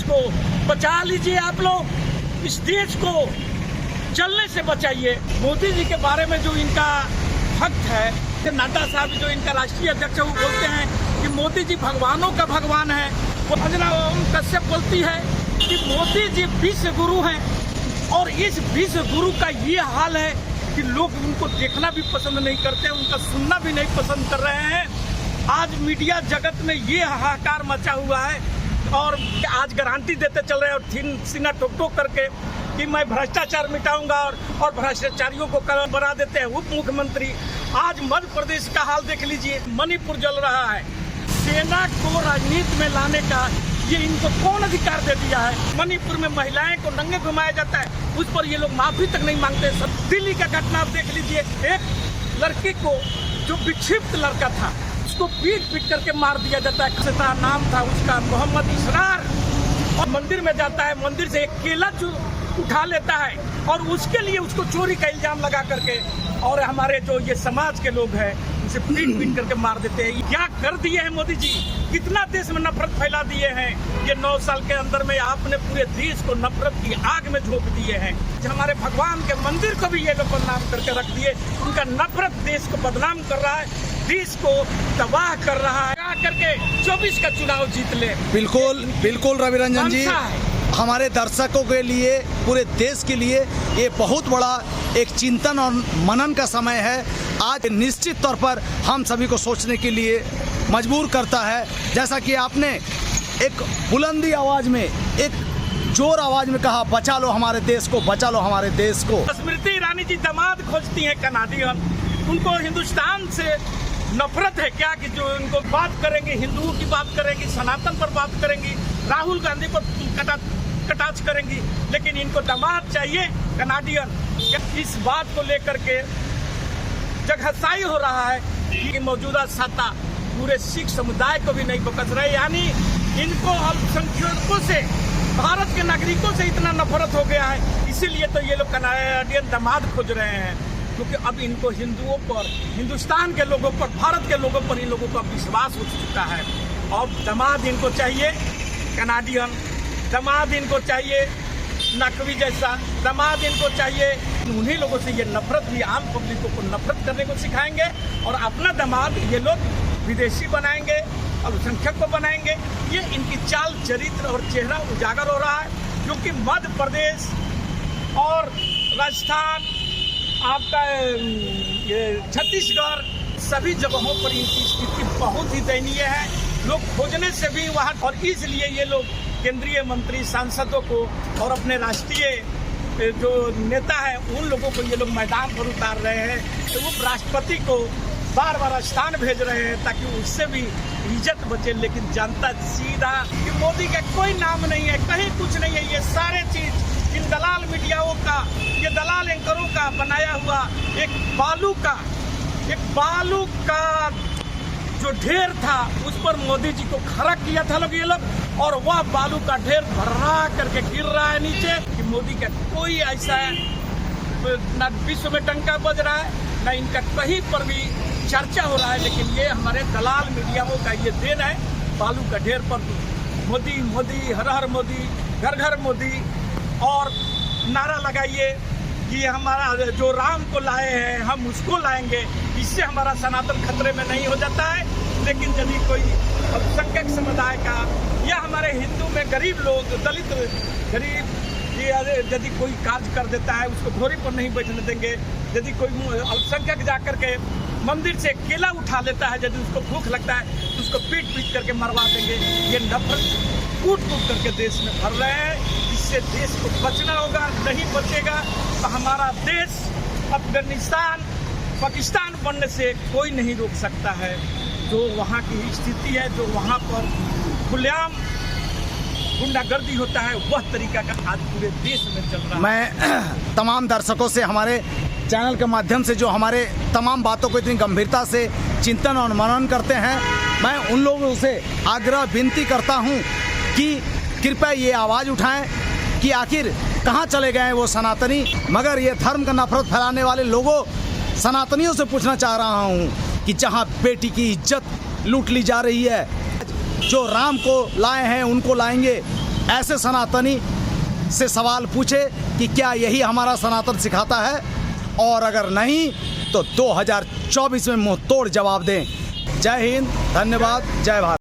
देश को बचा लीजिए। आप लोग इस देश को जलने से बचाइए। मोदी जी के बारे में जो इनका भक्त है, नड्डा साहब जो इनका राष्ट्रीय अध्यक्ष है, वो बोलते हैं कि मोदी जी भगवानों का भगवान है। वो अंजना ओम कश्यप बोलती है कि मोदी जी विश्व गुरु हैं, और इस विश्व गुरु का ये हाल है कि लोग उनको देखना भी पसंद नहीं करते, उनका सुनना भी नहीं पसंद कर रहे हैं। आज मीडिया जगत में ये हाहाकार मचा हुआ है, और आज गारंटी देते चल रहे हैं और सीना टोक टोक करके कि मैं भ्रष्टाचार मिटाऊंगा, और भ्रष्टाचारियों को बना देते हैं उप मुख्यमंत्री। आज मध्य प्रदेश का हाल देख लीजिए, मणिपुर जल रहा है। सेना को राजनीति में लाने का ये इनको कौन अधिकार दे दिया है? मणिपुर में महिलाएं को नंगे घुमाया जाता है, उस पर ये लोग माफी तक नहीं मांगते। दिल्ली का घटना आप देख लीजिए, एक लड़की को जो विक्षिप्त लड़का था उसको पीट करके मार दिया जाता है। नाम था उसका मोहम्मद इसरार, और मंदिर में जाता है, मंदिर से एक केला उठा लेता है और उसके लिए उसको चोरी का इल्जाम लगा करके, और हमारे जो ये समाज के लोग हैं उसे पीट करके मार देते हैं। क्या कर दिए हैं मोदी जी? कितना देश में नफरत फैला दिए हैं। ये 9 साल के अंदर में आपने पूरे देश को नफरत की आग में झोंक दिए हैं। हमारे भगवान के मंदिर को भी ये लोग बदनाम करके रख दिए। उनका नफरत देश को बदनाम कर रहा है, देश को तबाह कर रहा है। करके 24 का चुनाव जीत ले। बिल्कुल बिल्कुल रविरंजन जी, हमारे दर्शकों के लिए, पूरे देश के लिए ये बहुत बड़ा एक चिंतन और मनन का समय है। आज निश्चित तौर पर हम सभी को सोचने के लिए मजबूर करता है। जैसा कि आपने एक बुलंदी आवाज में, एक जोर आवाज में कहा, बचा लो हमारे देश को, बचा लो हमारे देश को। स्मृति ईरानी जी दामाद खोजती हैं कनाडियन, उनको हिंदुस्तान से नफरत है क्या कि जो उनको बात करेंगे, हिंदुओं की बात करेंगी, सनातन पर बात करेंगी, राहुल गांधी को कटाक्ष करेंगी, लेकिन इनको दामाद चाहिए कनाडियन। इस बात को लेकर के जगहसाई हो रहा है कि मौजूदा सत्ता पूरे सिख समुदाय को भी नहीं बकस रहे, यानी इनको अल्पसंख्यकों से, भारत के नागरिकों से इतना नफरत हो गया है। इसीलिए तो ये लोग कनाडियन दामाद खोज रहे हैं, क्योंकि अब इनको हिंदुओं पर, हिंदुस्तान के लोगों पर, भारत के लोगों पर इन लोगों का विश्वास उठ चुका है। और दामाद इनको चाहिए कनाडियन, दामाद इनको चाहिए नकवी जैसा, दामाद इनको चाहिए। उन्हीं लोगों से ये नफरत भी आम पब्लिकों को नफरत करने को सिखाएंगे, और अपना दामाद ये लोग विदेशी बनाएंगे, अल्पसंख्यक को बनाएंगे। ये इनकी चाल, चरित्र और चेहरा उजागर हो रहा है, क्योंकि मध्य प्रदेश और राजस्थान, आपका ये छत्तीसगढ़, सभी जगहों पर इनकी स्थिति बहुत ही दयनीय है। लोग खोजने से भी वहाँ, और इसलिए ये लोग केंद्रीय मंत्री, सांसदों को और अपने राष्ट्रीय जो नेता है उन लोगों को ये लोग मैदान पर उतार रहे हैं। तो वो राष्ट्रपति को बार बार राजस्थान भेज रहे हैं ताकि उससे भी इज्जत बचे। लेकिन जनता सीधा कि मोदी का कोई नाम नहीं है, कहीं कुछ नहीं है। ये सारे चीज इन दलाल मीडियाओं का, ये दलाल एंकरों का बनाया हुआ एक बालू का जो ढेर था, उस पर मोदी जी को खड़ा किया था लोग, ये लोग, और वह बालू का ढेर भर्रा करके गिर रहा है नीचे। कि मोदी का कोई ऐसा न विश्व में डंका बज रहा है, न इनका कहीं पर भी चर्चा हो रहा है। लेकिन ये हमारे दलाल मीडियाओं का ये देन है। बालू का ढेर पर मोदी मोदी, हर हर मोदी, घर घर मोदी, और नारा लगाइए कि हमारा जो राम को लाए हैं हम उसको लाएंगे। इससे हमारा सनातन खतरे में नहीं हो जाता है। लेकिन यदि कोई अल्पसंख्यक समुदाय का, या हमारे हिंदू में गरीब लोग, दलित गरीब, यदि कोई कार्य कर देता है उसको घोड़ी पर नहीं बैठने देंगे। यदि कोई अल्पसंख्यक जाकर के मंदिर से केला उठा लेता है, यदि उसको भूख लगता है तो उसको पीट करके मरवा देंगे। ये नफरत कूट करके देश में भर रहे हैं। इससे देश को बचना होगा, नहीं बचेगा तो हमारा देश अफगानिस्तान, पाकिस्तान बनने से कोई नहीं रोक सकता है। जो वहाँ की स्थिति है, जो वहाँ पर खुलेआम गुंडागर्दी होता है, वह तरीका का आज पूरे देश में चल रहा है। मैं तमाम दर्शकों से, हमारे चैनल के माध्यम से जो हमारे तमाम बातों को इतनी गंभीरता से चिंतन और मनन करते हैं, मैं उन लोगों से आग्रह विनती करता हूं कि कृपया ये आवाज़ उठाएं कि आखिर कहां चले गए वो सनातनी। मगर ये धर्म का नफरत फैलाने वाले लोगों, सनातनियों से पूछना चाह रहा हूं कि जहां बेटी की इज्जत लूट ली जा रही है, जो राम को लाए हैं उनको लाएंगे, ऐसे सनातनी से सवाल पूछे कि क्या यही हमारा सनातन सिखाता है, और अगर नहीं तो 2024 में मुंह तोड़ जवाब दें। जय हिंद, धन्यवाद, जय भारत।